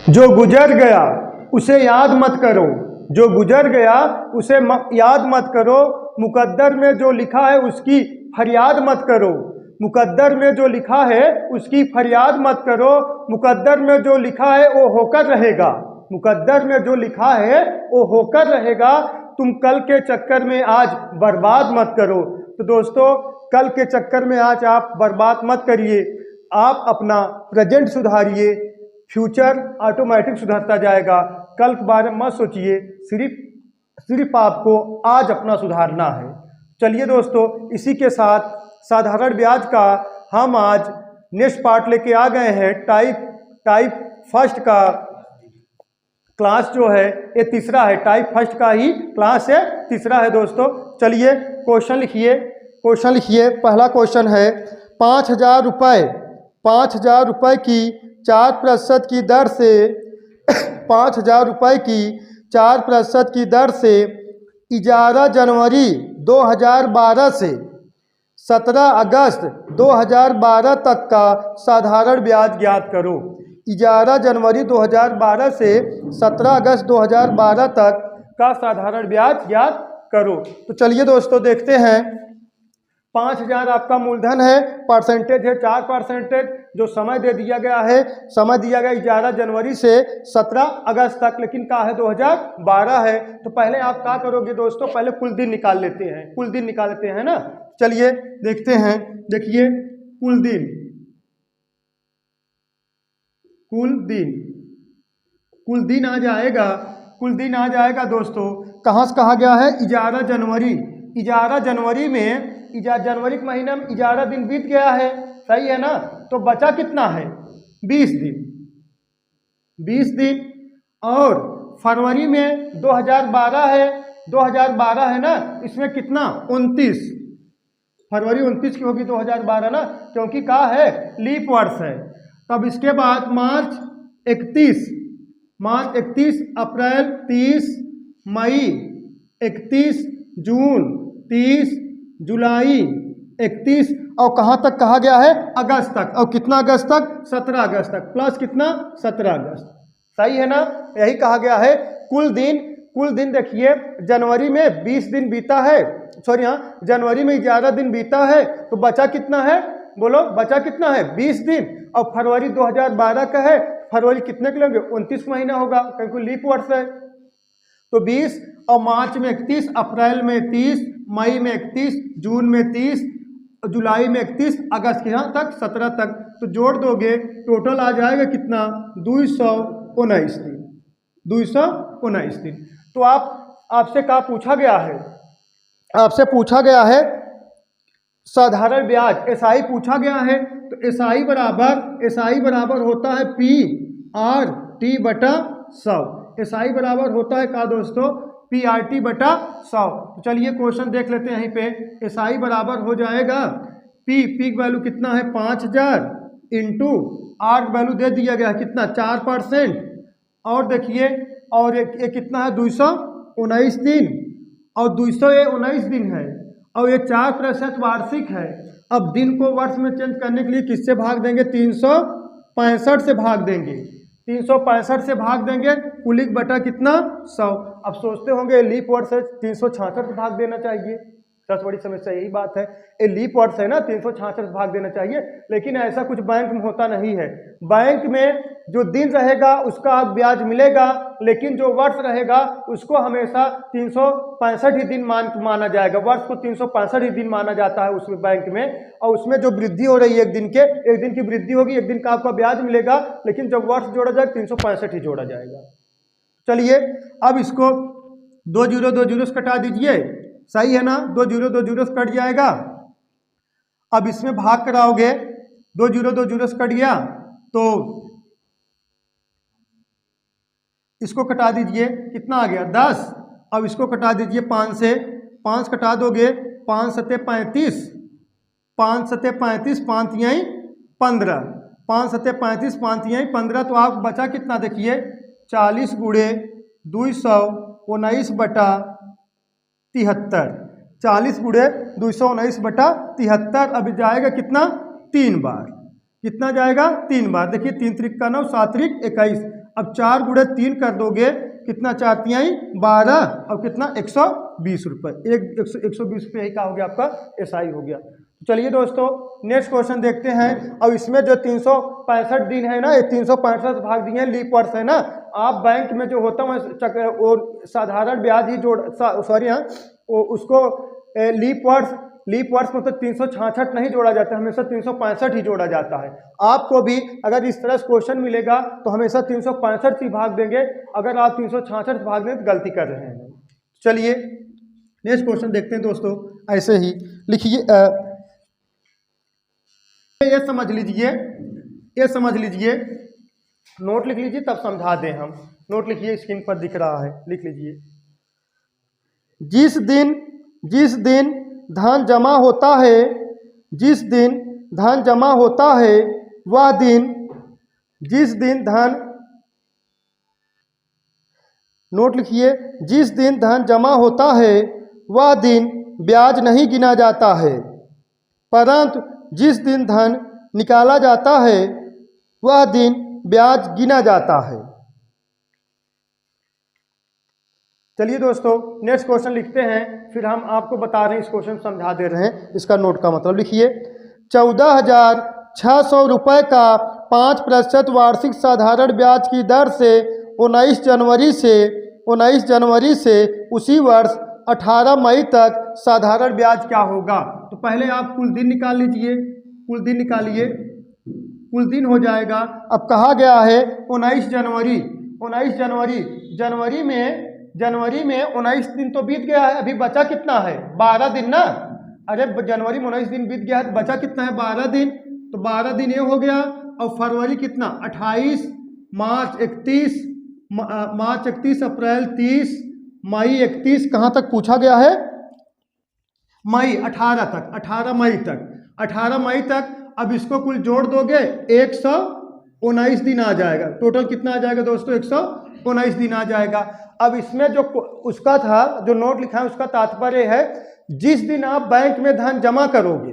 जो गुजर गया उसे याद मत करो, जो गुजर गया उसे याद मत करो, मुकद्दर में जो लिखा है उसकी फरियाद मत करो, मुकद्दर में जो लिखा है उसकी फरियाद मत करो, मुकद्दर में जो लिखा है वो होकर रहेगा, मुकद्दर में जो लिखा है वो होकर रहेगा, तुम कल के चक्कर में आज बर्बाद मत करो। तो दोस्तों, कल के चक्कर में आज आप बर्बाद मत करिए, आप अपना प्रेजेंट सुधारिए, फ्यूचर ऑटोमेटिक सुधरता जाएगा। कल के बारे में मत सोचिए, सिर्फ आपको आज अपना सुधारना है। चलिए दोस्तों, इसी के साथ साधारण ब्याज का हम आज नेक्स्ट पार्ट लेके आ गए हैं। टाइप फर्स्ट का क्लास जो है ये तीसरा है, टाइप फर्स्ट का ही क्लास है, तीसरा है दोस्तों। चलिए क्वेश्चन लिखिए। पहला क्वेश्चन है 5,000 रुपये की 4% की दर से 5,000 रुपये की 4% की दर से 11 जनवरी 2012 से 17 अगस्त 2012 तक का साधारण ब्याज ज्ञात करो। 11 जनवरी 2012 से 17 अगस्त 2012 तक का साधारण ब्याज ज्ञात करो। तो चलिए दोस्तों देखते हैं। 5,000 आपका मूलधन है, परसेंटेज है 4%, जो समय दे दिया गया है, समय दिया गया 11 जनवरी से 17 अगस्त तक, लेकिन क्या है 2012 है। तो पहले आप क्या करोगे दोस्तों, पहले कुल दिन निकाल लेते हैं, ना। चलिए देखते हैं। देखिए कुल दिन आ जाएगा दोस्तों। कहाँ से कहा गया है, 11 जनवरी। 11 जनवरी के महीना में 11 दिन बीत गया है, सही है ना। तो बचा कितना है, 20 दिन। और फरवरी में 2012 है ना, इसमें कितना 29, फरवरी 29 की होगी 2012 ना, क्योंकि क्या है लीप वर्ष है। तब इसके बाद मार्च 31, अप्रैल 30, मई 31, जून 30, जुलाई 31, और कहाँ तक कहा गया है, अगस्त तक। और कितना अगस्त तक, 17 अगस्त तक, प्लस कितना 17 अगस्त, सही है ना। यही कहा गया है कुल दिन। देखिए जनवरी में 20 दिन बीता है, सॉरी हाँ, जनवरी में 11 दिन बीता है, तो बचा कितना है, बोलो बचा कितना है, 20 दिन। और फरवरी 2012 का है, फरवरी कितने के लेंगे, 29 महीना होगा, क्योंकि लीप वर्ष है। तो 20, और मार्च में 31, अप्रैल में 30, मई में 31, जून में 30, जुलाई में 31, अगस्त के यहाँ तक 17 तक। तो जोड़ दोगे टोटल आ जाएगा कितना, 219 दिन। तो आपसे क्या पूछा गया है, आपसे पूछा गया है साधारण ब्याज, एसआई पूछा गया है। तो एसआई बराबर होता है PRT/100। एसआई बराबर होता है क्या दोस्तों, PRT/100। तो चलिए क्वेश्चन देख लेते हैं। यहीं पे एसआई बराबर हो जाएगा पी की वैल्यू कितना है 5,000 इंटू आर वैल्यू दे दिया गया है कितना 4%, और देखिए और ये कितना है 219 दिन, और 219 दिन है, और ये 4% वार्षिक है। अब दिन को वर्ष में चेंज करने के लिए किससे भाग देंगे, 365 से भाग देंगे, 365 से भाग देंगे, कुलिक बटा कितना 100। अब सोचते होंगे लीप वर्ष है 366 से भाग देना चाहिए, सबसे बड़ी समस्या यही बात है, ये लीप वर्ष है ना, 366 से भाग देना चाहिए, लेकिन ऐसा कुछ बैंक में होता नहीं है। बैंक में जो दिन रहेगा उसका ब्याज मिलेगा, लेकिन जो वर्ष रहेगा उसको हमेशा 365 ही दिन माना जाएगा, वर्ष को 365 ही दिन माना जाता है उसमें बैंक में। और उसमें जो वृद्धि हो रही है एक दिन की वृद्धि होगी, एक दिन का आपका ब्याज मिलेगा, लेकिन जब वर्ष जोड़ा जाए 365 ही जोड़ा जाएगा। चलिए अब इसको 2 जीरो से कटा दीजिए, सही है ना, 2 जीरो से कट जाएगा। अब इसमें भाग कराओगे, 2 जीरो से कट गया, तो इसको कटा दीजिए, कितना आ गया 10। अब इसको कटा दीजिए 5 से, 5 कटा दोगे, 5 सते 35, 5 सते 35, 5 तिहाई 15, 5 सते 35, 5 तिहाई 15। तो आप बचा कितना देखिए 40 गुणे 219/73, 40 गुणे 219/73। अब जाएगा कितना 3 बार, कितना जाएगा 3 बार। देखिए 3 त्रिक का 9, 7 त्रिक 21। अब 4 गुणे 3 कर दोगे कितना, 4 तिहाई 12 और कितना 120 रुपये। 120 रुपये ही का हो गया आपका एसआई हो गया। चलिए दोस्तों नेक्स्ट क्वेश्चन देखते हैं। अब इसमें जो 365 दिन है ना, ये 365 भाग दिए हैं, लीप वर्ष है ना। आप बैंक में जो होता है वो साधारण ब्याज ही जोड़, सॉरी हाँ, उसको लीप वर्ष में तो 366 नहीं जोड़ा जाता, हमेशा 365 ही जोड़ा जाता है। आपको भी अगर इस तरह से क्वेश्चन मिलेगा तो हमेशा 365 ही भाग देंगे, अगर आप 366 भाग दें तो गलती कर रहे हैं। चलिए नेक्स्ट क्वेश्चन देखते हैं दोस्तों। ऐसे ही लिखिए, ये समझ लीजिए, नोट लिख लीजिए तब समझा दें हम। नोट लिखिए, स्क्रीन पर दिख रहा है, लिख लीजिए। जिस दिन धन जमा होता है, जिस दिन धन जमा होता है वह दिन, जिस दिन धन, नोट लिखिए, जिस दिन धन जमा होता है वह दिन ब्याज नहीं गिना जाता है, परंतु जिस दिन धन निकाला जाता है वह दिन ब्याज गिना जाता है। चलिए दोस्तों नेक्स्ट क्वेश्चन लिखते हैं, फिर हम आपको बता रहे हैं, इस क्वेश्चन समझा दे रहे हैं, इसका नोट का मतलब लिखिए। 14,600 रुपये का 5% वार्षिक साधारण ब्याज की दर से 19 जनवरी से उसी वर्ष 18 मई तक साधारण ब्याज क्या होगा। तो पहले आप कुल दिन निकाल लीजिए, कुल दिन निकालिए, कुल दिन हो जाएगा। अब कहा गया है 19 जनवरी, जनवरी में 19 दिन तो बीत गया है, अभी बचा कितना है, 12 दिन ना। अरे जनवरी में 19 दिन बीत गया है, बचा कितना है, 12 दिन। तो 12 दिन ये हो गया। और फरवरी कितना, 28, मार्च 31, अप्रैल 30, मई 31, कहाँ तक पूछा गया है, मई 18 तक, 18 मई तक। अब इसको कुल जोड़ दोगे 119 दिन आ जाएगा। टोटल कितना आ जाएगा दोस्तों, 119 दिन आ जाएगा। अब इसमें जो उसका था, जो नोट लिखा है, उसका तात्पर्य है जिस दिन आप बैंक में धन जमा करोगे,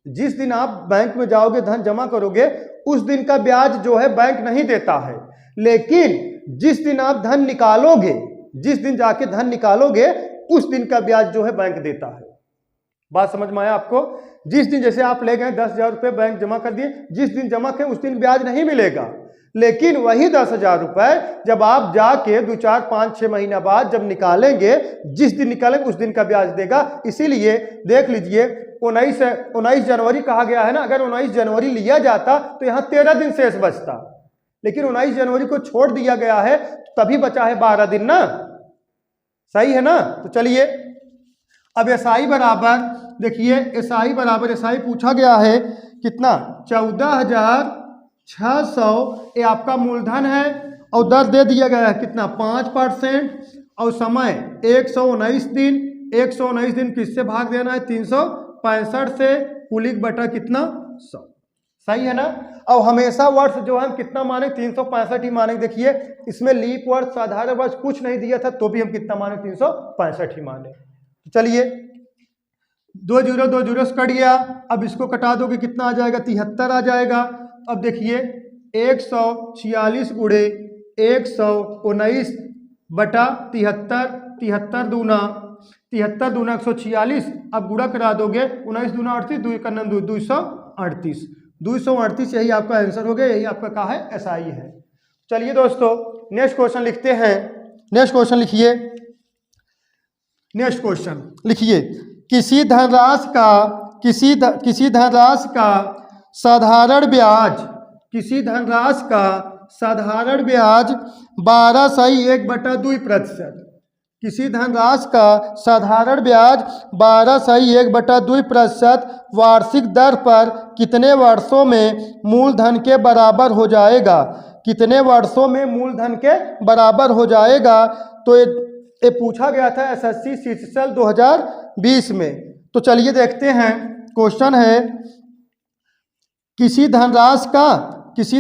जिस दिन आप बैंक में जाओगे धन जमा करोगे, उस दिन का ब्याज जो है बैंक नहीं देता है। लेकिन जिस दिन आप धन निकालोगे, जिस दिन जाके धन निकालोगे, उस दिन का ब्याज जो है बैंक देता है। बात समझ में आया आपको। जिस दिन जैसे आप ले गए 10,000 रुपये बैंक जमा कर दिए, जिस दिन जमा करें उस दिन ब्याज नहीं मिलेगा। लेकिन वही 10,000 रुपये जब आप जाके 2, 4, 5, 6 महीना बाद जब निकालेंगे, जिस दिन निकालेंगे उस दिन का ब्याज देगा। इसीलिए देख लीजिए 19 जनवरी कहा गया है ना। अगर 19 जनवरी लिया जाता तो यहाँ 13 दिन शेष बचता, लेकिन 19 जनवरी को छोड़ दिया गया है, तभी बचा है 12 दिन ना। सही है ना। तो चलिए अब एसआई बराबर, देखिए एसआई बराबर, एसआई पूछा गया है कितना, 14,600, ये आपका मूलधन है और दर दे दिया गया है कितना, 5%, और समय 119 दिन। 119 दिन किससे भाग देना है, 365 से, कुल बटा कितना, 100। सही है ना। और हमेशा वर्ष जो है हम कितना माने, 365 ही माने। देखिए इसमें लीप वर्ष, साधारण वर्ष कुछ नहीं दिया था, तो भी हम कितना माने, 365 ही माने। चलिए 2 जीरो से कट गया। अब इसको कटा दोगे कितना आ जाएगा, 73 आ जाएगा। अब देखिए 146 गुणे 119 बटा 73, 73 दूना 146। अब गुणा करा दोगे, 19 दूना 38, 2 का 238, 238 यही आपका आंसर हो गया। यही आपका क्या है, एसआई है। चलिए दोस्तों नेक्स्ट क्वेश्चन लिखते हैं। नेक्स्ट क्वेश्चन लिखिए, नेक्स्ट क्वेश्चन लिखिए। किसी धनराशि का साधारण ब्याज, किसी धनराशि का साधारण ब्याज 12/1/2%, किसी धनराशि का साधारण ब्याज 12/1/2% वार्षिक दर पर कितने वर्षों में मूलधन के बराबर हो जाएगा, कितने वर्षों में मूलधन के बराबर हो जाएगा। तो ये पूछा गया था एसएससी सीजीएल 2020 में। तो चलिए देखते हैं, क्वेश्चन है किसी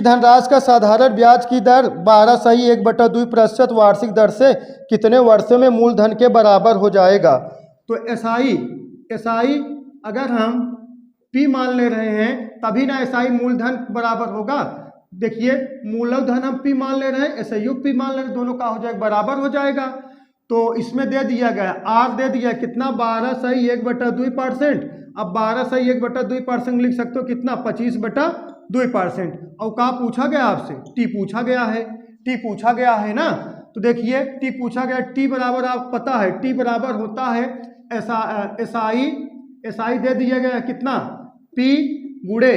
धनराशि का साधारण ब्याज की दर 12/1/2% वार्षिक दर से कितने वर्षों में मूलधन के बराबर हो जाएगा। तो एसआई अगर हम P मान ले रहे हैं तभी ना एसआई मूलधन बराबर होगा। देखिए मूलक धन हम पी मान ले रहे हैं, SIU पी मान ले रहे हैं, दोनों का हो जाएगा बराबर हो जाएगा। तो इसमें दे दिया गया आर दे दिया कितना 12/1/2%। अब 12/1/2% लिख सकते हो कितना 25/2%। और कहा पूछा गया आपसे टी पूछा गया है, टी पूछा गया है ना। तो देखिए टी पूछा गया, टी बराबर आप पता है टी बराबर होता है एसआई दे दिया गया कितना पी गुड़े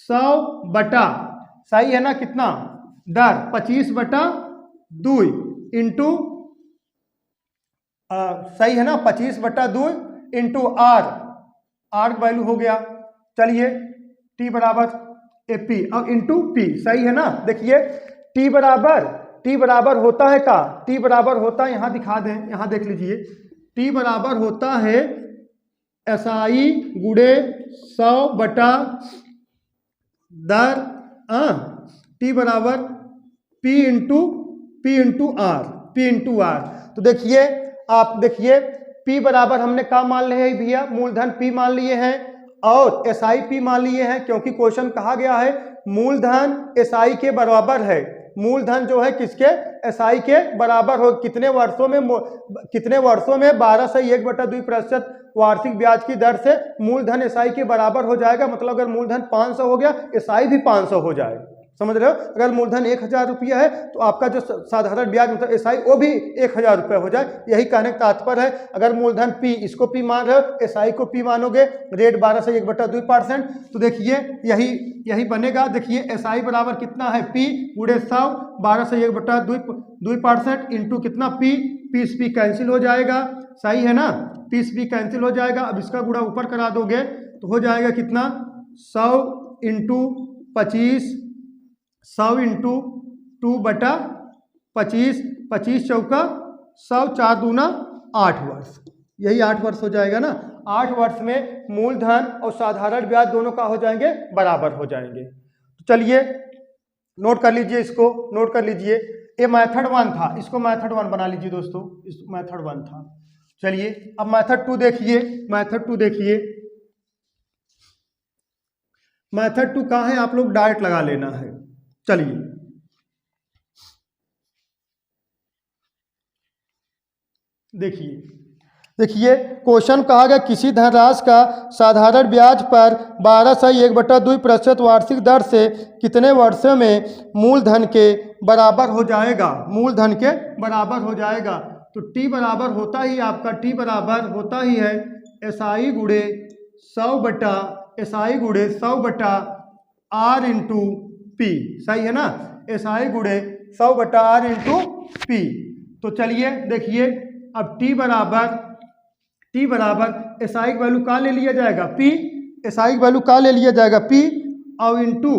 100 सही है ना कितना दर 25/2 इंटू सही है ना 25/2 इंटू आर वैल्यू हो गया। चलिए टी बराबर AP अब इंटू पी सही है ना। देखिए टी बराबर होता है का टी बराबर होता है, यहाँ दिखा दें, यहाँ देख लीजिए टी बराबर होता है SI गुड़े 100/दर टी बराबर P इंटू आर। तो देखिए आप देखिए P बराबर हमने क्या मान लिए हैं भैया, मूलधन P मान लिए हैं और SI P मान लिए हैं, क्योंकि क्वेश्चन कहा गया है मूलधन SI के बराबर है। मूलधन जो है किसके SI के बराबर हो, कितने वर्षों में 12/1/2% वार्षिक ब्याज की दर से मूलधन SI के बराबर हो जाएगा। मतलब अगर मूलधन 500 हो गया SI भी 500 हो जाए, समझ रहे हो। अगर मूलधन 1000 रुपया है तो आपका जो साधारण ब्याज मतलब SI वो भी 1000 रुपये हो जाए। यही कहने का तात्पर्य है। अगर मूलधन P इसको P मान रहे हो, SI को P मानोगे, रेट 12/1/2%। तो देखिए यही बनेगा। देखिए SI बराबर कितना है P गुड़े 100 12/1/2% इंटू कितना P कैंसिल हो जाएगा, सही है ना, P कैंसिल हो जाएगा। अब इसका गुणा ऊपर करा दोगे तो हो जाएगा कितना 100 इंटू 25 100 इंटू 2/25 25 चौका 100 4 दूना 8 वर्ष, यही 8 वर्ष हो जाएगा ना। 8 वर्ष में मूलधन और साधारण ब्याज दोनों का हो जाएंगे बराबर हो जाएंगे। तो चलिए नोट कर लीजिए, इसको नोट कर लीजिए। ये मेथड 1 था, इसको मेथड 1 बना लीजिए दोस्तों, इस मेथड 1 था। चलिए अब मेथड 2 देखिए। मेथड 2 देखिए, मेथड 2 कहाँ है, आप लोग डायरेक्ट लगा लेना है। चलिए देखिए क्वेश्चन कहा गया किसी धनराशि का साधारण ब्याज पर 12/1/2% वार्षिक दर से कितने वर्षों में मूलधन के बराबर हो जाएगा, मूलधन के बराबर हो जाएगा। तो टी बराबर होता ही आपका टी बराबर होता ही है SI गुड़े 100/SI R इंटू P, सही है ना, SI गुड़े 100/R इंटू P। तो चलिए देखिए अब टी बराबर SI की वैल्यू का ले लिया जाएगा P, SI की वैल्यू का ले लिया जाएगा P और इंटू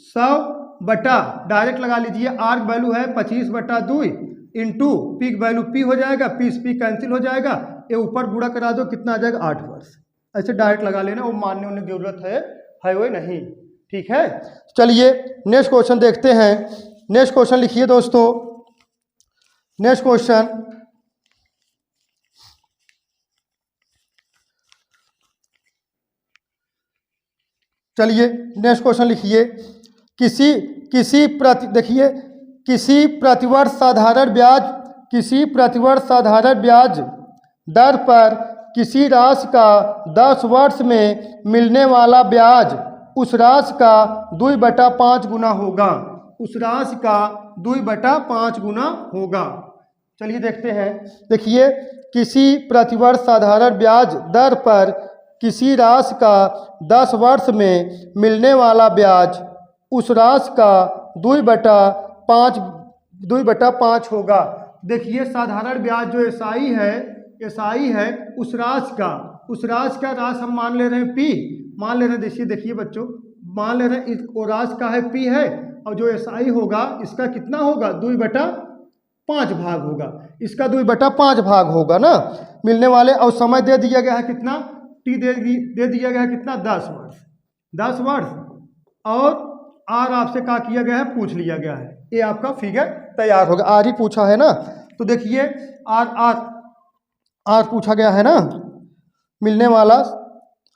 100 डायरेक्ट लगा लीजिए। R की वैल्यू है 25/2 इंटू P की वैल्यू P हो जाएगा, P कैंसिल हो जाएगा, ये ऊपर गुणा करा दो कितना आ जाएगा 8 वर्ष। ऐसे डायरेक्ट लगा लेना, वो मानने होने की जरूरत है वो नहीं, ठीक है। चलिए नेक्स्ट क्वेश्चन देखते हैं। नेक्स्ट क्वेश्चन लिखिए दोस्तों, नेक्स्ट क्वेश्चन चलिए नेक्स्ट क्वेश्चन लिखिए। किसी प्रतिवर्ष साधारण ब्याज दर पर किसी राशि का 10 वर्ष में मिलने वाला ब्याज उस राशि का 2/5 गुना होगा, उस राशि का 2/5 गुना होगा। चलिए देखते हैं। देखिए किसी प्रतिवर्ष साधारण ब्याज दर पर किसी राशि का 10 वर्ष में मिलने वाला ब्याज उस राशि का 2/5 होगा। देखिए साधारण ब्याज जो SI है उस राशि का राशि हम मान ले रहे हैं P, मान ले रहे हैं। देखिए बच्चों मान ले रहे हैं वो राशि का है P है, और जो SI होगा इसका कितना होगा 2/5 भाग होगा, इसका 2/5 भाग होगा ना मिलने वाले। और समय दे दिया गया है कितना, टी दे दिया गया है कितना 10 वर्ष और R आपसे क्या किया गया है पूछ लिया गया है। ये आपका फिगर तैयार होगा, R ही पूछा है ना। तो देखिए R पूछा गया है ना, मिलने वाला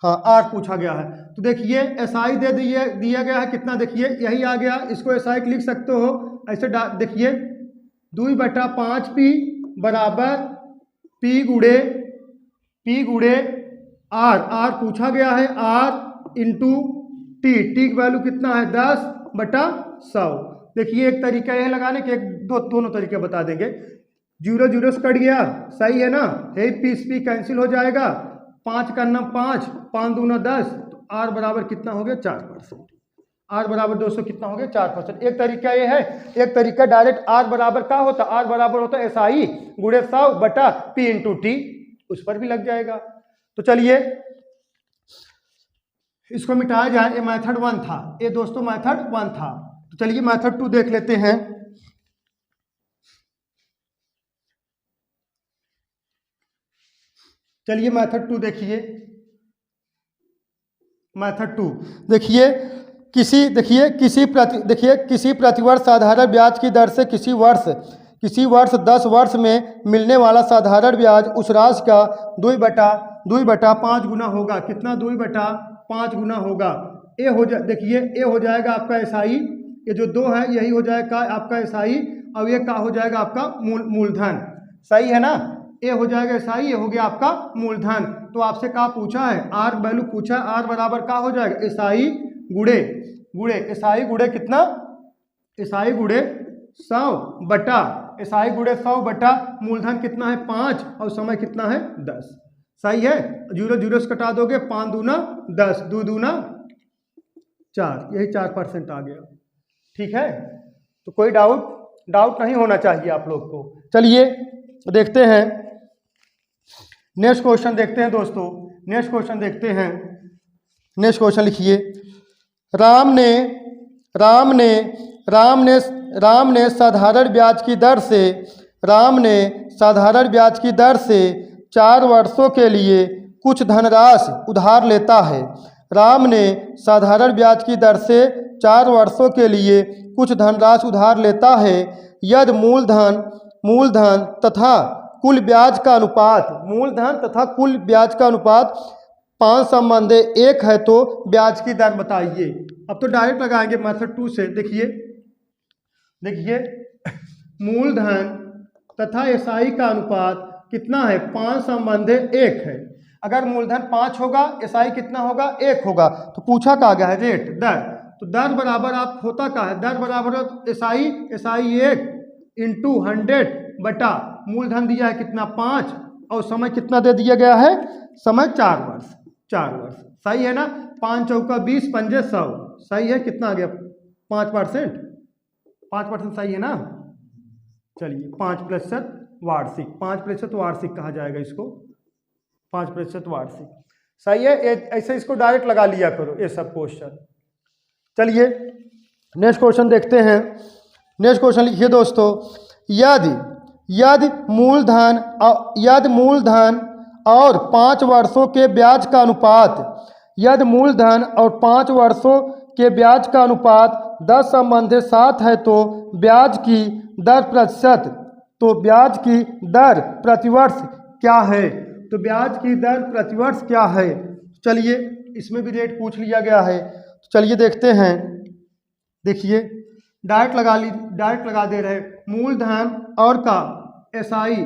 हाँ आर पूछा गया है। तो देखिए एसआई दे दिया गया है कितना, देखिए यही आ गया, इसको एसआई लिख सकते हो ऐसे। देखिए 2/5P बराबर P गुड़े आर पूछा गया है, आर इंटू टी की वैल्यू कितना है 10/100। देखिए एक तरीका यह लगाने के, दोनों तरीके बता देंगे। 0 0 से कट गया, सही है ना, है पी कैंसिल हो जाएगा, 5 का 5, 5 दूना 10, तो आर बराबर कितना हो गया 4%। आर बराबर दोस्तों कितना हो गया 4%। एक तरीका ये है, एक तरीका डायरेक्ट आर बराबर क्या होता, आर बराबर होता है एसआई गुणे 100/P इंटू टी, उस पर भी लग जाएगा। तो चलिए इसको मिटाया जाए, ये मेथड 1 था, ये दोस्तों मेथड 1 था। तो चलिए मेथड 2 देख लेते हैं। चलिए मेथड 2 देखिए, मेथड 2 देखिए, किसी प्रतिवर्ष साधारण ब्याज की दर से किसी वर्ष 10 वर्ष में मिलने वाला साधारण ब्याज उस राशि का 2/5 गुना होगा। कितना 2/5 गुना होगा। ए हो जा देखिए ए हो जाएगा आपका एसआई, ये जो 2 है यही हो जाएगा आपका एसआई, और ये क्या हो जाएगा आपका मूलधन, सही है ना। ए हो जाएगा एसआई, ये हो गया आपका मूलधन। तो आपसे क्या पूछा है, आर वैल्यू पूछा है, आर बराबर क्या हो जाएगा एसआई गुड़े एसआई गुड़े कितना, एसआई गुड़े 100 एसआई गुड़े 100 मूलधन कितना है 5 और समय कितना है 10, सही है। 0 0 से कटा दोगे, 5 दूना 10, 2 दूना 4, यही 4% आ गया। ठीक है, तो कोई डाउट नहीं होना चाहिए आप लोग को। चलिए देखते हैं नेक्स्ट क्वेश्चन, देखते हैं दोस्तों नेक्स्ट क्वेश्चन देखते हैं। नेक्स्ट क्वेश्चन लिखिए, राम ने साधारण ब्याज की दर से 4 वर्षों के लिए कुछ धनराशि उधार लेता है। राम ने साधारण ब्याज की दर से 4 वर्षों के लिए कुछ धनराशि उधार लेता है। यदि मूलधन तथा कुल ब्याज का अनुपात 5 संबंध 1 है तो ब्याज की दर बताइए। अब तो डायरेक्ट लगाएंगे मेथड 2 से। देखिए मूलधन तथा एसआई का अनुपात कितना है 5 संबंध 1 है। अगर मूलधन 5 होगा, एसआई कितना होगा 1 होगा, तो पूछा क्या गया है रेट दर, तो दर बराबर आप होता क्या है, दर बराबर एसआई 1 इंटू 100 मूलधन दिया है कितना 5 और समय कितना दे दिया गया है, समय 4 वर्ष, सही है ना। 5 चौका 20, 5 100, सही है। कितना आ गया 5% सही है ना। चलिए 5% वार्षिक, 5% वार्षिक कहा जाएगा इसको, 5% वार्षिक, सही है। ऐसे इसको डायरेक्ट लगा लिया करो ये सब क्वेश्चन। चलिए नेक्स्ट क्वेश्चन देखते हैं। नेक्स्ट क्वेश्चन लिखिए दोस्तों, यदि मूलधन और 5 वर्षों के ब्याज का अनुपात, यदि मूलधन और 5 वर्षों के ब्याज का अनुपात 10 संबंध 7 है तो ब्याज की दर प्रतिवर्ष क्या है। तो ब्याज की दर प्रतिवर्ष क्या है, चलिए इसमें भी रेट पूछ लिया गया है। तो चलिए देखते हैं। देखिए डायरेक्ट लगा दे रहे, मूलधन और एसआई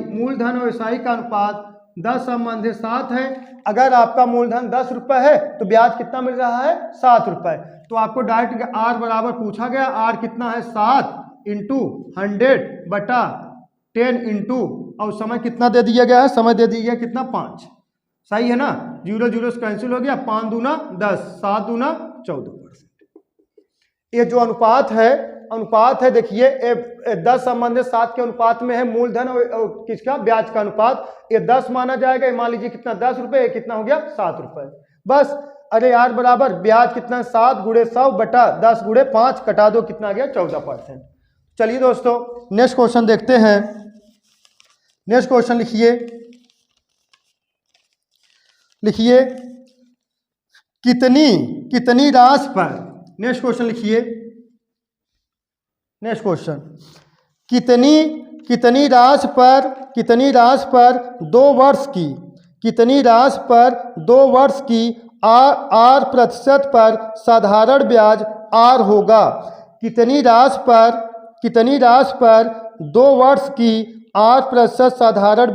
का अनुपात 10 संबंध 7 है। अगर आपका मूलधन 10 रुपये है तो ब्याज कितना मिल रहा है 7 रुपये। तो आपको डायरेक्ट आर बराबर पूछा गया, आर कितना है 7 इंटू 100/10 इंटू, और समय कितना दे दिया गया है, समय दे दिया गया कितना 5, सही है ना। 0 0 से कैंसिल हो गया, 5 दूना 10, 7 दूना 14%। ये जो अनुपात है देखिए 10 संबंध 7 के अनुपात में है मूलधन और किसका ब्याज का अनुपात। ये 10 माना जाएगा, मान लीजिए कितना 10 रुपये, कितना हो गया 7 रुपये बस। अरे यार बराबर ब्याज कितना 7 गुणे 100/10 गुणे 5 कटा दो, कितना गया 14%। चलिए दोस्तों नेक्स्ट क्वेश्चन देखते हैं। नेक्स्ट क्वेश्चन लिखिए कितनी राशि पर, नेक्स्ट क्वेश्चन लिखिए। नेक्स्ट क्वेश्चन, कितनी राशि पर 2 वर्ष की आर प्रतिशत पर साधारण ब्याज आर होगा। कितनी राशि पर 2 वर्ष की आर प्रतिशत साधारण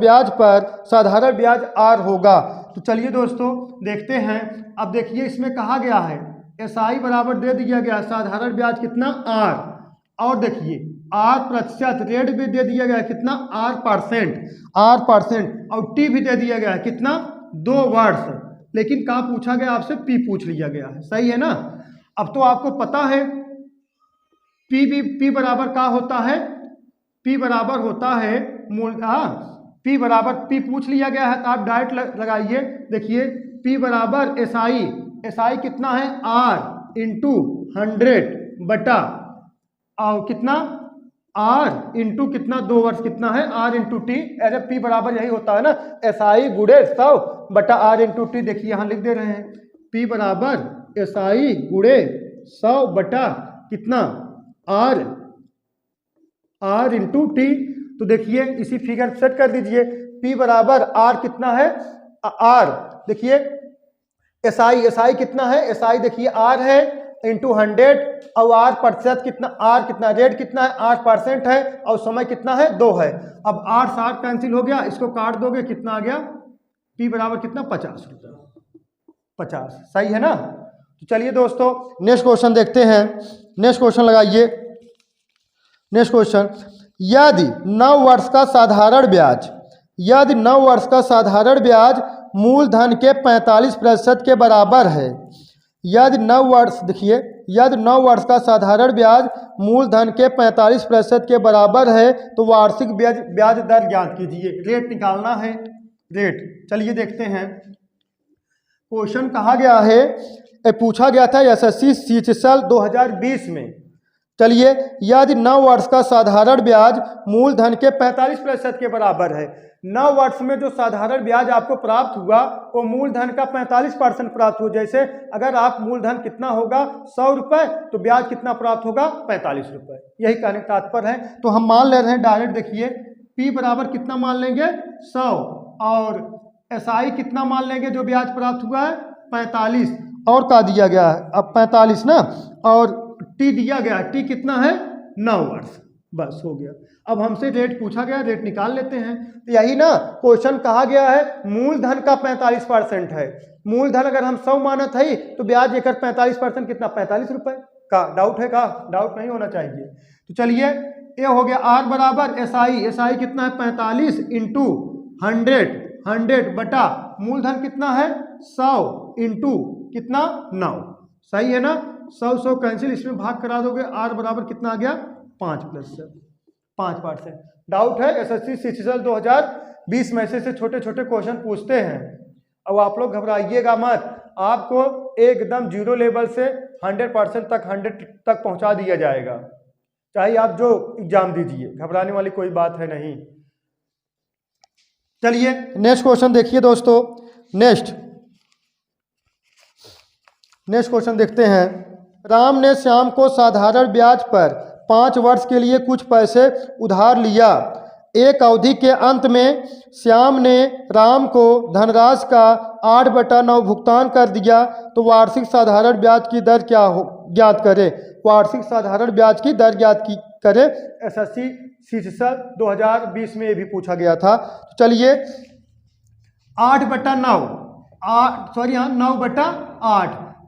ब्याज आर होगा। तो चलिए दोस्तों देखते हैं। अब देखिए इसमें कहा गया है एसआई बराबर दे दिया गया साधारण ब्याज कितना आर, और देखिए आर प्रतिशत रेट भी दे दिया गया है कितना आर परसेंट, और टी भी दे दिया गया है कितना 2 वर्ष। लेकिन कहाँ पूछा गया आपसे, पी पूछ लिया गया है, सही है ना। अब तो आपको पता है पी बराबर क्या होता है, पी बराबर होता है पी पूछ लिया गया है तो आप डायरेक्ट लगाइए। देखिए पी बराबर एसआई कितना है आर इंटू 100 बटा और कितना आर इंटू कितना 2 वर्ष कितना है आर इंटू टी। अरे पी बराबर यही होता है ना एसआई गुड़े 100 बटा आर इंटू टी। देखिए यहाँ लिख दे रहे हैं पी बराबर एसआई गुड़े 100 बटा कितना आर इंटू टी। तो देखिए इसी फिगर सेट कर दीजिए पी बराबर आर कितना है आर, देखिए एसआई कितना है, एसआई देखिए आर है इंटू 100 और आर प्रतिशत कितना रेट कितना है 8% है और समय कितना है 2 है। अब 8 कैंसिल हो गया, इसको काट दोगे कितना आ गया पी बराबर कितना 50 रुपये 50, सही है ना। तो चलिए दोस्तों नेक्स्ट क्वेश्चन देखते हैं। नेक्स्ट क्वेश्चन लगाइए। नेक्स्ट क्वेश्चन, यदि 9 वर्ष का साधारण ब्याज मूलधन के 45% के बराबर है, यदि 9 वर्ष का साधारण ब्याज मूलधन के 45% के बराबर है तो वार्षिक ब्याज दर ज्ञात कीजिए। रेट निकालना है, रेट। चलिए देखते हैं क्वेश्चन कहा गया है, पूछा गया था एसएससी सीजीएल 2020 में। चलिए यदि 9 वर्ष का साधारण ब्याज मूलधन के 45% के बराबर है, 9 वर्ष में जो साधारण ब्याज आपको प्राप्त हुआ वो मूलधन का 45% प्राप्त हुआ। जैसे अगर आप मूलधन कितना होगा 100 रुपये तो ब्याज कितना प्राप्त होगा 45 रुपये, यही कहने का तात्पर्य है। तो हम मान ले रहे हैं डायरेक्ट, देखिए पी बराबर कितना मान लेंगे 100 और एसआई कितना मान लेंगे जो ब्याज प्राप्त हुआ है 45 और का दिया गया है अब 45 ना, और टी दिया गया, टी कितना है 9 वर्ष, बस हो गया। अब हमसे रेट पूछा गया, रेट निकाल लेते हैं। तो यही ना क्वेश्चन कहा गया है मूलधन का 45% है, मूलधन अगर हम 100 मानत है तो ब्याज एकर 45% कितना 45 रुपये का। डाउट है का? डाउट नहीं होना चाहिए। तो चलिए ये हो गया आर बराबर एसआई कितना है 45 इंटू 100 बटा मूलधन कितना है 100 इंटू कितना 9, सही है ना। 100 कैंसिल, इसमें भाग करा दोगे, आर बराबर कितना आ गया 5%। डाउट है एसएससी सीजीएल 2020 में से छोटे छोटे क्वेश्चन पूछते हैं। अब आप लोग घबराइएगा मत, आपको एकदम 0 लेवल से 100% तक 100 तक पहुंचा दिया जाएगा, चाहे आप जो एग्जाम दीजिए, घबराने वाली कोई बात है नहीं। चलिए नेक्स्ट क्वेश्चन देखिए दोस्तों। नेक्स्ट क्वेश्चन देखते हैं। राम ने श्याम को साधारण ब्याज पर 5 वर्ष के लिए कुछ पैसे उधार लिया। एक अवधि के अंत में श्याम ने राम को धनराशि का 8/9 भुगतान कर दिया, तो वार्षिक साधारण ब्याज की दर क्या हो ज्ञात करें। वार्षिक साधारण ब्याज की दर ज्ञात करें। एसएससी सीजीएल 2020 में ये भी पूछा गया था। तो चलिए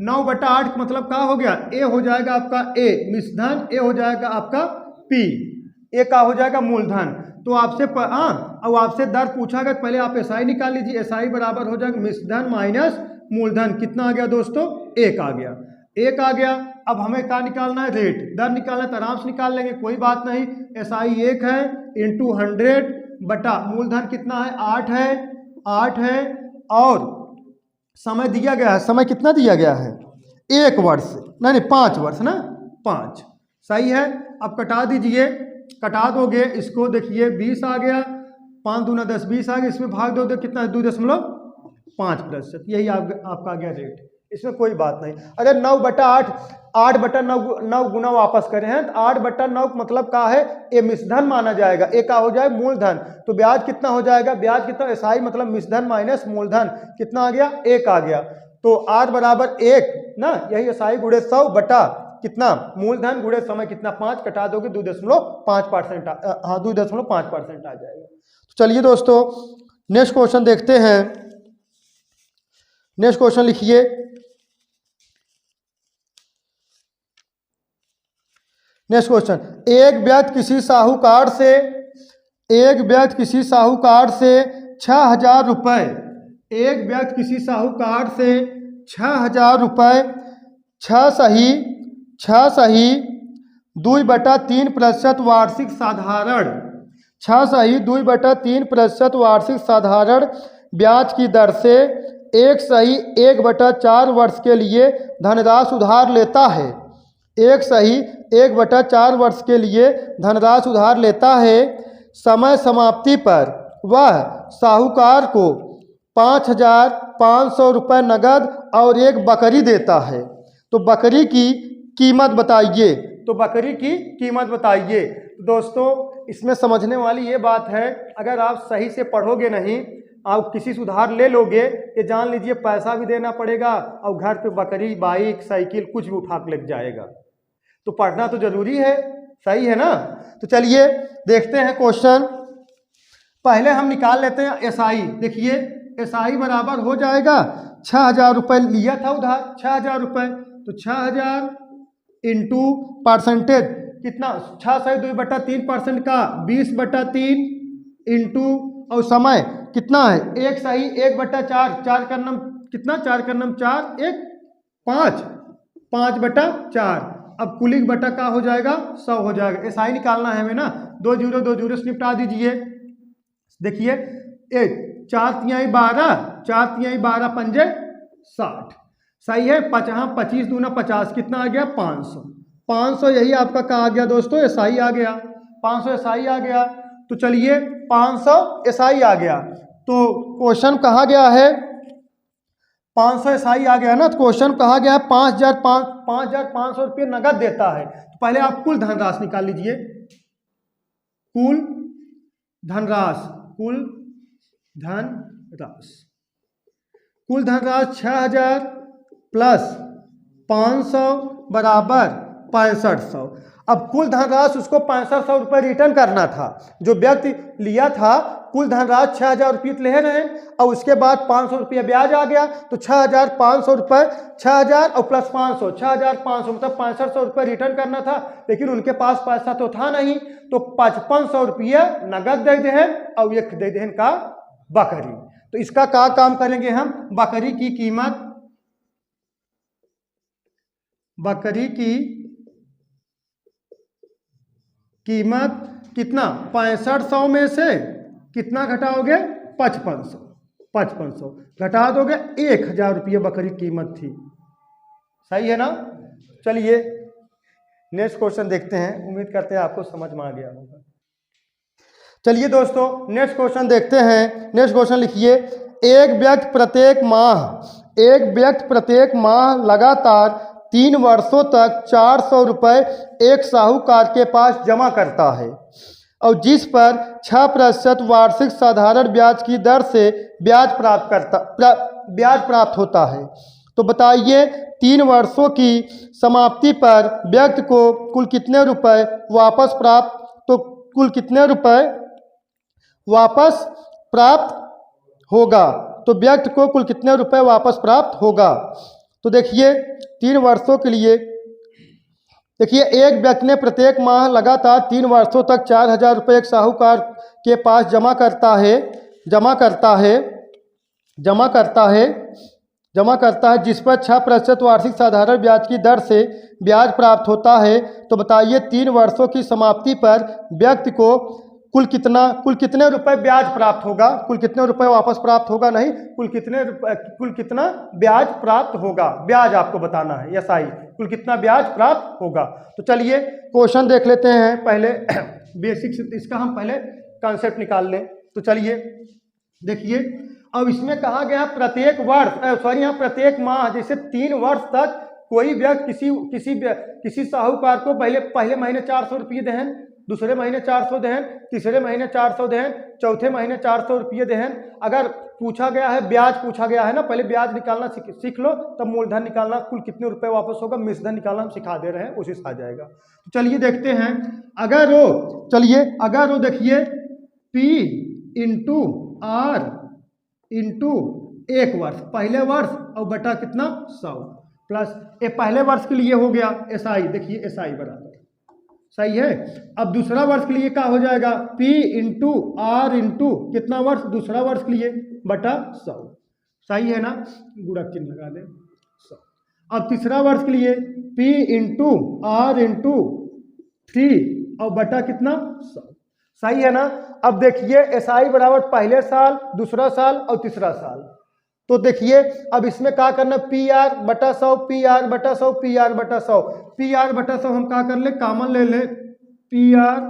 9/8 मतलब क्या हो गया, ए हो जाएगा आपका ए मिश्रधन, ए हो जाएगा आपका पी, ए का हो जाएगा मूलधन। तो आपसे अब आपसे दर पूछा गया, पहले आप एसआई निकाल लीजिए। एसआई बराबर हो जाएगा मिश्रधन माइनस मूलधन, कितना आ गया दोस्तों 1 आ गया, 1 आ गया। अब हमें क्या निकालना है, रेट, दर निकालना है तो आराम से निकाल लेंगे, कोई बात नहीं। एसआई 1 है इंटू 100 बटा मूलधन कितना है 8 है और समय दिया गया है, समय कितना दिया गया है 1 वर्ष, नहीं 5 वर्ष ना, 5, सही है। अब कटा दीजिए, कटा दोगे इसको, देखिए 20 आ गया, 5 दूना 10, 20 आ गया, इसमें भाग दो कितना 2.5%, यही आपका आ गया रेट, इसमें कोई बात नहीं। अगर 9/8 8/9 गुना वापस करें हैं तो 8/9 मतलब क्या है, ये मिश्रधन माना जाएगा, ए का हो जाए मूलधन, तो ब्याज कितना हो जाएगा, ब्याज कितना एसआई मतलब मिश्रधन माइनस मूलधन कितना आ गया 1 आ गया। तो R बराबर 1 ना, यही SI गुणे 100 बटा कितना मूलधन गुणे समय कितना 5 कटा दोगे 2.5%, हाँ 2.5% आ जाएगा। तो चलिए दोस्तों नेक्स्ट क्वेश्चन देखते हैं। नेक्स्ट क्वेश्चन लिखिए, नेक्स्ट क्वेश्चन, एक व्यक्ति किसी साहूकार से 6,000 रुपए, एक व्यक्ति किसी साहूकार से 6,000 रुपए 6 सही 2/3% वार्षिक साधारण 2/3% वार्षिक साधारण ब्याज की दर से 1 सही 1/4 वर्ष के लिए धनराशि उधार लेता है। 1 सही 1/4 वर्ष के लिए धनराशि उधार लेता है। समय समाप्ति पर वह साहूकार को 5,500 रुपये नगद और एक बकरी देता है। तो बकरी की कीमत बताइए। तो बकरी की कीमत बताइए। दोस्तों इसमें समझने वाली ये बात है, अगर आप सही से पढ़ोगे नहीं, आप किसी से उधार ले लोगे, ये जान लीजिए पैसा भी देना पड़ेगा और घर पे बकरी, बाइक, साइकिल कुछ भी उठा के लग जाएगा। तो पढ़ना तो जरूरी है, सही है ना। तो चलिए देखते हैं क्वेश्चन। पहले हम निकाल लेते हैं एसआई। देखिए एसआई बराबर हो जाएगा 6,000 रुपये लिया था उधार, 6,000 रुपये, तो 6,000 इंटू परसेंटेज कितना 6 सही 2/3% का 20/3 इंटू और समय कितना है 1 सही 1/4, 4 का नम कितना 4 का नम 4 1 5 5/4। अब कुलिक बटा का हो जाएगा 100 हो जाएगा। एसआई निकालना है हमें ना, 2 जीरो से निपटा दीजिए। देखिए 4 तिहाई 12, 4 तिहाई 12 पंजे 60, सही है। 25 दूना 50, कितना आ गया 500। 500 यही आपका क्या आ गया दोस्तों, एसआई आ गया। 500 एसआई आ गया। तो चलिए 500 एसआई आ गया। तो क्वेश्चन कहा गया है 500 एसआई आ गया ना, तो क्वेश्चन कहा गया है 5,500 रुपये नगद देता है। तो पहले आप कुल धनराशि निकाल लीजिए। कुल धनराशि 6,000 प्लस 500 बराबर 6500। अब कुल धनराशि उसको 6500 रुपये रिटर्न करना था। जो व्यक्ति लिया था कुल धनराशि 6,000 रुपये ले रहे हैं और उसके बाद 500 रुपये ब्याज आ गया, तो 6,500 रुपये, 6,000 और प्लस 500, 6,500 मतलब 6500 रुपये रिटर्न करना था। लेकिन उनके पास पैसा तो था नहीं, तो 5500 रुपये नगद दे दें और एक दे दें का बकरी। तो इसका क्या काम करेंगे हम, बकरी की कीमत, बकरी की कीमत कितना 6500 में से कितना घटाओगे 5500 घटा दोगे 1,000 रुपये बकरी कीमत थी, सही है ना। चलिए नेक्स्ट क्वेश्चन देखते हैं, उम्मीद करते हैं आपको समझ में आ गया होगा। चलिए दोस्तों नेक्स्ट क्वेश्चन देखते हैं। नेक्स्ट क्वेश्चन लिखिए, एक व्यक्ति प्रत्येक माह लगातार 3 वर्षों तक 400 रुपये एक साहूकार के पास जमा करता है और जिस पर 6% वार्षिक साधारण ब्याज की दर से ब्याज प्राप्त होता है। तो बताइए 3 वर्षों की समाप्ति पर व्यक्ति को कुल कितने रुपए वापस प्राप्त होगा। तो व्यक्ति को कुल कितने रुपए वापस प्राप्त होगा। तो देखिए 3 वर्षों के लिए, देखिए एक व्यक्ति ने प्रत्येक माह लगातार 3 वर्षों तक 4,000 रुपये एक साहूकार के पास जमा करता है जिस पर 6% वार्षिक साधारण ब्याज की दर से ब्याज प्राप्त होता है। तो बताइए 3 वर्षों की समाप्ति पर व्यक्ति को कुल कितने रुपए ब्याज प्राप्त होगा, कुल कितने रुपए वापस प्राप्त होगा, नहीं कुल कितना ब्याज प्राप्त होगा, ब्याज आपको बताना है एसआई, कुल कितना ब्याज प्राप्त होगा। तो चलिए क्वेश्चन देख लेते हैं पहले बेसिक, इसका हम पहले कॉन्सेप्ट निकाल लें। तो चलिए देखिए, अब इसमें कहा गया प्रत्येक माह, जैसे 3 वर्ष तक कोई व्यक्ति किसी साहूकार को पहले महीने 400 रुपये दें दूसरे महीने 400 देहन, तीसरे महीने 400 देहन, चौथे महीने 400 रुपये देहन। अगर पूछा गया है ब्याज, पूछा गया है ना, पहले ब्याज निकालना सीख लो, तब मूलधन निकालना, कुल कितने रुपए वापस होगा, मिश्रधन निकालना हम सिखा दे रहे हैं, उसी से आ जाएगा। तो चलिए देखते हैं। अगर वो देखिए P इंटू आर इंटू 1 वर्ष, पहले वर्ष और बटा कितना 100 प्लस ये पहले वर्ष के लिए हो गया SI, देखिए SI बराबर, सही है। अब दूसरा वर्ष के लिए क्या हो जाएगा, P इंटू आर इंटू कितना वर्ष, दूसरा वर्ष के लिए बटा 100, सही है ना, गुणक चिन्ह लगा दें 100। अब तीसरा वर्ष के लिए P इंटू आर इंटू 3 और बटा कितना 100, सही है ना। अब देखिए SI बराबर पहले साल, दूसरा साल और तीसरा साल। तो देखिए अब इसमें क्या करना, PR बटा 100, PR बटा 100, PR बटा 100, PR बटा 100 हम क्या कर ले, कॉमन ले ले, PR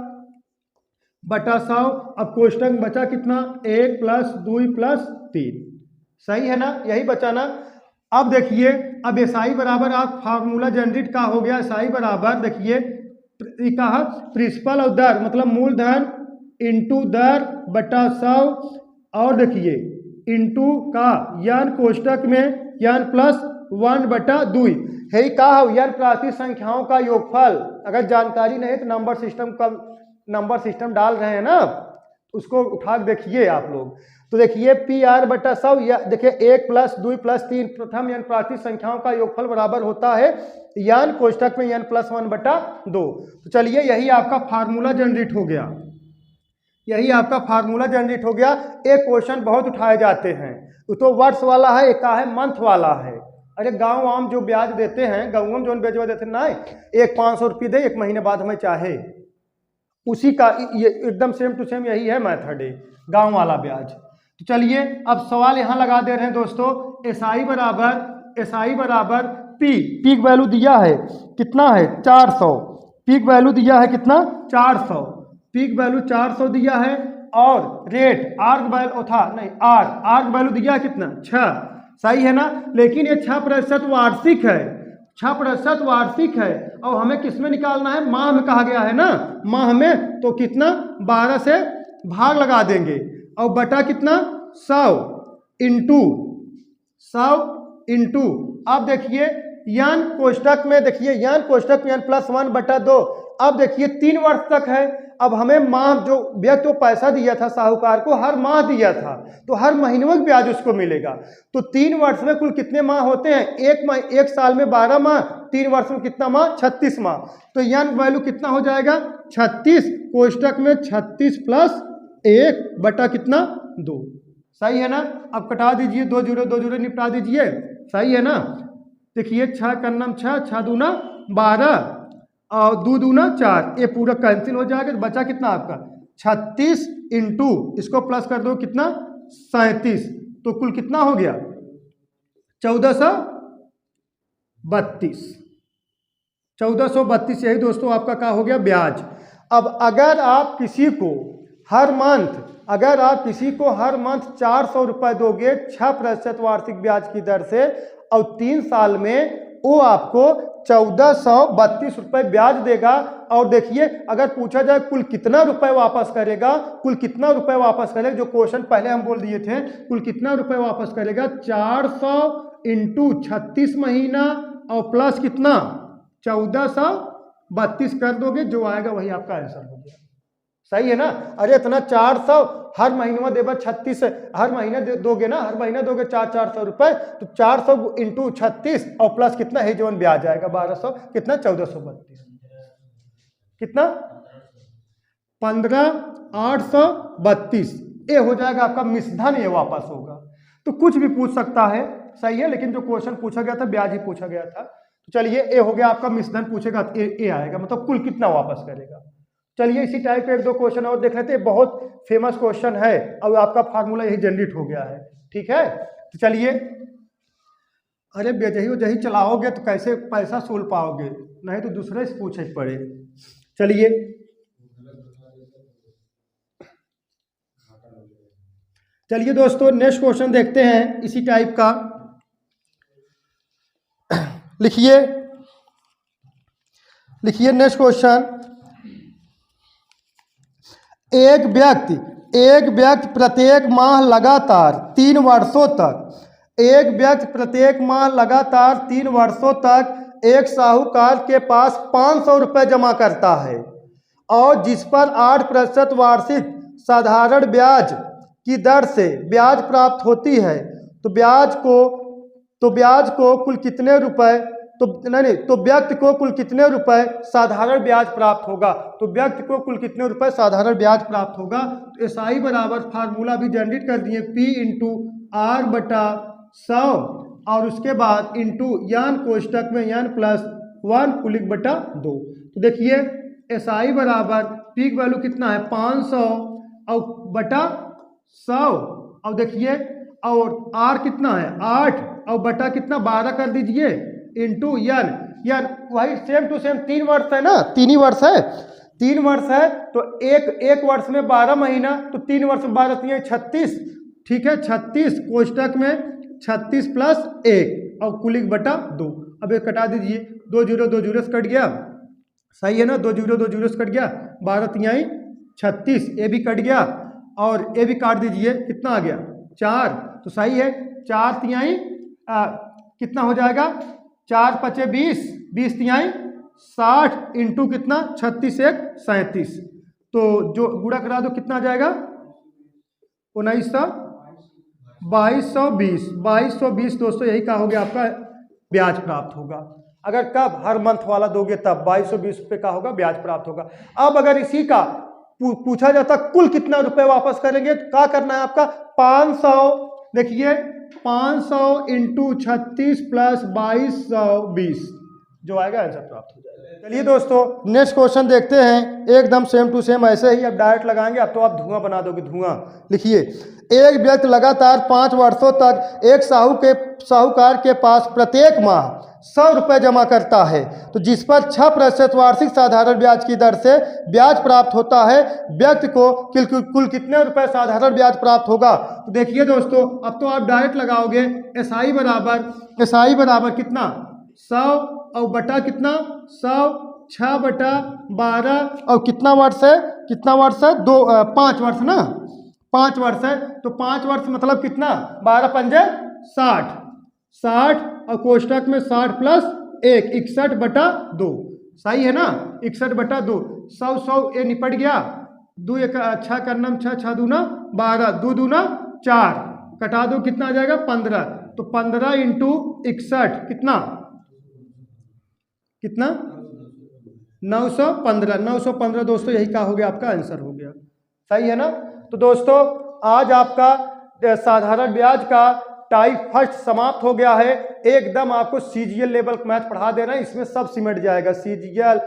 बटा 100। अब कोष्टक में बचा कितना, 1 प्लस 2 प्लस 3, सही है ना, यही बचा ना। अब देखिए अब SI बराबर आप फार्मूला जनरेट का हो गया, SI बराबर देखिए कहा प्रिंसिपल और दर, मतलब मूलधन इंटू दर बटा 100, और देखिए इंटू का यान कोष्टक में यान प्लस 1 बटा 2 है, कहा यान प्राचीन संख्याओं का योगफल। अगर जानकारी नहीं तो नंबर सिस्टम डाल रहे हैं ना, उसको उठा के देखिए आप लोग। तो देखिए PR बटा 100, या देखिए 1 प्लस 2 प्लस 3 प्रथम यान प्राचीन संख्याओं का योगफल बराबर होता है यान कोष्टक में यान प्लस 1 बटा 2। तो चलिए यही आपका फार्मूला जनरेट हो गया, यही आपका फार्मूला जनरेट हो गया। एक क्वेश्चन बहुत उठाए जाते हैं, तो वर्ष वाला है, एक है मंथ वाला है। अरे गांव आम जो ब्याज देते हैं, गाँव में जो बेचवा देते हैं ना, एक 500 रुपये दे, 1 महीने बाद हमें चाहे, उसी का ये एकदम सेम टू सेम यही है मेथड है, गांव वाला ब्याज। तो चलिए अब सवाल यहाँ लगा दे रहे हैं दोस्तों, SI बराबर पी की वैल्यू दिया है कितना है 400, पी की वैल्यू दिया है कितना 400, पी की वैल्यू 400 दिया है, और रेट आर की वैल्यू था नहीं, आर की वैल्यू दिया है कितना 6, सही है ना। लेकिन ये 6% वार्षिक है, 6% वार्षिक है, और हमें किस में निकालना है, माह में कहा गया है ना, माह में। तो कितना 12 से भाग लगा देंगे, और बटा कितना 100 इंटू अब देखिए यान कोष्टक में, देखिए यान कोष्टक में यान प्लस 1 बटा 2। अब देखिए 3 वर्ष तक है। अब हमें माह, जो व्यक्ति को पैसा दिया था साहूकार को, हर माह दिया था, तो हर महीने में ब्याज उसको मिलेगा। तो 3 वर्ष में कुल कितने माह होते हैं, एक साल में 12 माह, 3 वर्ष में कितना माह 36 माह। तो यान वैल्यू कितना हो जाएगा 36, कोष्टक में 36 प्लस 1 बटा कितना 2, सही है ना। अब कटा दीजिए, 2 जीरो निपटा दीजिए, सही है ना। देखिए 6 का नाम 6 दूना 12 और 2 दूना 4, ये पूरा कैंसिल हो जाएगा। तो बचा कितना आपका 36 इंटू इसको प्लस कर दो कितना 37, तो कुल कितना हो गया 1432। यही दोस्तों आपका क्या हो गया ब्याज। अब अगर आप किसी को हर मंथ 400 रुपये दोगे 6% वार्षिक ब्याज की दर से, और 3 साल में वो आपको 1432 रुपये ब्याज देगा। और देखिए अगर पूछा जाए कुल कितना रुपए वापस करेगा, जो क्वेश्चन पहले हम बोल दिए थे, कुल कितना रुपए वापस करेगा 400 इंटू 36 महीना और प्लस कितना 1432 कर दोगे, जो आएगा वही आपका आंसर हो गया, सही है ना। अरे इतना 400 हर महीने में देगा 36, हर महीने दोगे ना, हर महीने दोगे 400 रुपए, तो 400 इंटू 36 और प्लस कितना है जो ब्याज आएगा 1200, कितना 1432, कितना 15832, ये हो जाएगा आपका मिश्रधन, ये वापस होगा। तो कुछ भी पूछ सकता है, सही है, लेकिन जो क्वेश्चन पूछा गया था ब्याज ही पूछा गया था। तो चलिए ये हो गया आपका मिश्रधन पूछेगा, ये आएगा, मतलब कुल कितना वापस करेगा। चलिए इसी टाइप के 1-2 क्वेश्चन और देख लेते हैं, बहुत फेमस क्वेश्चन है, अब आपका फार्मूला यही जनरेट हो गया है, ठीक है। तो चलिए, अरे बेजही चलाओगे तो कैसे पैसा सोल पाओगे, नहीं तो दूसरे से पूछे पड़े। चलिए दोस्तों नेक्स्ट क्वेश्चन देखते हैं इसी टाइप का। लिखिए नेक्स्ट क्वेश्चन, एक व्यक्ति प्रत्येक माह लगातार 3 वर्षों तक एक व्यक्ति प्रत्येक माह लगातार 3 वर्षों तक एक साहूकार के पास 500 रुपये जमा करता है और जिस पर 8% वार्षिक साधारण ब्याज की दर से ब्याज प्राप्त होती है, तो ब्याज को कुल कितने रुपए तो व्यक्ति को कुल कितने रुपए साधारण ब्याज प्राप्त होगा। तो व्यक्ति को कुल कितने रुपए साधारण ब्याज प्राप्त होगा। तो SI बराबर फार्मूला भी जनरेट कर दिए, P इंटू R बटा 100 और उसके बाद इंटू यान कोष्टक में यान प्लस 1 कुलिक बटा 2। तो देखिए SI बराबर P की वैल्यू कितना है 500 और बटा 100 और देखिए और R कितना है 8 और बटा कितना 12 कर दीजिए इंटू यन वही सेम टू सेम 3 वर्ष है ना, 3 ही वर्ष है, 3 वर्ष है तो एक वर्ष में 12 महीना, तो 3 वर्ष में 12 3 36, ठीक है 36 कोष्टक में 36 प्लस 1 और कुलिक बटा 2। अब ये कटा दीजिए 2 जीरो से कट गया, सही है ना, 2 जीरो से कट गया, 12 3 36, ये भी कट गया और ये भी काट दीजिए, कितना आ गया 4, तो सही है 4 3 कितना हो जाएगा 4 5 20, 20 3 60 इंटू कितना 36 1 37, तो जो गुणा करा दो कितना आ जाएगा 2220 दोस्तों, यही का हो गया आपका ब्याज प्राप्त होगा। अगर कब हर मंथ वाला दोगे तब 2220 रुपये का होगा ब्याज प्राप्त होगा। अब अगर इसी का पूछा जाता कुल कितना रुपए वापस करेंगे, तो क्या करना है आपका 500, देखिए 500 इंटू 36 प्लस 2220 जो आएगा आंसर प्राप्त हो जाएगा। चलिए दोस्तों नेक्स्ट क्वेश्चन देखते हैं, एकदम सेम टू सेम ऐसे ही, अब डायरेक्ट लगाएंगे, अब तो आप धुआं बना दोगे धुआं। लिखिए एक व्यक्ति लगातार 5 वर्षों तक एक साहूकार के पास प्रत्येक माह 100 रुपये जमा करता है, तो जिस पर 6% वार्षिक साधारण ब्याज की दर से ब्याज प्राप्त होता है, व्यक्ति को कुल कितने रुपए साधारण ब्याज प्राप्त होगा। तो देखिए दोस्तों अब तो आप डायरेक्ट लगाओगे SI बराबर कितना 100 और बटा कितना 100 6 बटा 12 और कितना वर्ष है 5 वर्ष ना, 5 वर्ष है, तो 5 वर्ष मतलब कितना 12 पंजे 60 और कोष्टक में 60 प्लस 1 61 बटा 2, सही है ना 61 बटा 2, 100 ये निपट गया, 2 1 6 करना 6 दूना 12, 2 दूना 4, कटा दो कितना आ जाएगा 15, तो 15 इंटू 61 कितना 915 दोस्तों, यही का हो गया आपका आंसर हो गया, सही है ना। तो दोस्तों आज आपका साधारण ब्याज का टाइप फर्स्ट समाप्त हो गया है। एकदम आपको CGL लेवल मैथ पढ़ा दे रहे हैं, इसमें सब सिमट जाएगा, CGL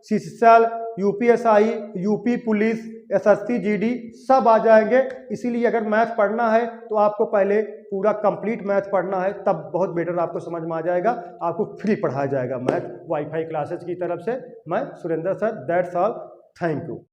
CCL UPSI UP police SSC GD सब आ जाएंगे। इसीलिए अगर मैथ पढ़ना है तो आपको पहले पूरा कंप्लीट मैथ पढ़ना है, तब बहुत बेटर आपको समझ में आ जाएगा। आपको फ्री पढ़ाया जाएगा मैथ वाईफाई क्लासेस की तरफ से। मैं Surendra sir, that's all, thank you.